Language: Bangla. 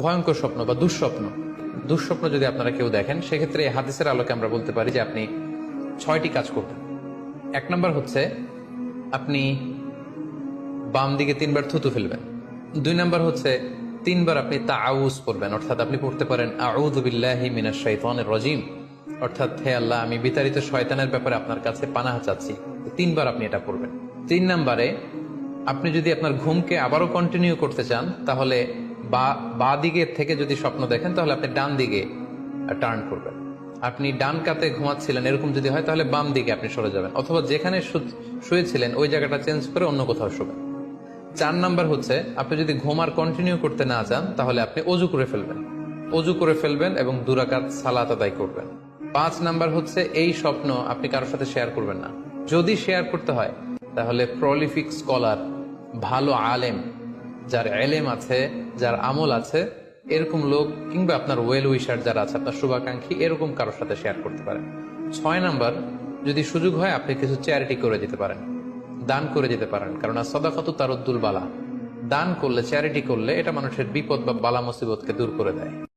ভয়ঙ্কর স্বপ্ন বা দুঃস্বপ্ন যদি আপনারা কেউ দেখেন, সেক্ষেত্রে এই হাদিসের আলোকে আমরা বলতে পারি যে আপনি 6টি কাজ করবেন। 1 নম্বর হচ্ছে আপনি বাম দিকে 3বার থুতু ফেলবেন। 2 নম্বর হচ্ছে 3বার আপনি তাআউজ পড়বেন, অর্থাৎ আপনি পড়তে পারেন আউযু বিল্লাহি মিনাশ শাইতানির রাজিম, অর্থাৎ হে আল্লাহ, আমি বিতাড়িত শয়তানের ব্যাপারে আপনার কাছে পানাহ চাচ্ছি। 3বার আপনি এটা পড়বেন। 3 নম্বরে আপনি যদি আপনার ঘুমকে আবারও কন্টিনিউ করতে চান, তাহলে বা দিকে থেকে যদি স্বপ্ন দেখেন, তাহলে আপনি ডান দিকে টার্ন করবেন। আপনি ডান কাতে ঘুমাচ্ছিলেন, এরকম যদি হয় তাহলে বাম দিকে আপনি সরে যাবেন, অথবা যেখানে শুয়েছিলেন ওই জায়গাটা চেঞ্জ করে অন্য কোথাও শোবেন। 4 নাম্বার হচ্ছে আপনি যদি ঘুম আর কন্টিনিউ করতে না চান, তাহলে আপনি অজু করে ফেলবেন এবং 2 রাকাত সালাত আদায় করবেন। 5 নাম্বার হচ্ছে এই স্বপ্ন আপনি কারোর সাথে শেয়ার করবেন না। যদি শেয়ার করতে হয় তাহলে প্রলিফিক স্কলার, ভালো আলেম, যার এলেম আছে, যার আমল আছে, এরকম লোক, কিংবা আপনার ওয়েল উইশার যারা আছে, আপনার শুভাকাঙ্ক্ষী, এরকম কারোর সাথে শেয়ার করতে পারেন। 6 নাম্বার, যদি সুযোগ হয় আপনি কিছু চ্যারিটি করে দিতে পারেন, দান করে দিতে পারেন, কারণ সাদাকাতু তারুদ্দুল বালা, দান করলে, চ্যারিটি করলে এটা মানুষের বিপদ বা বালা মুসিবতকে দূর করে দেয়।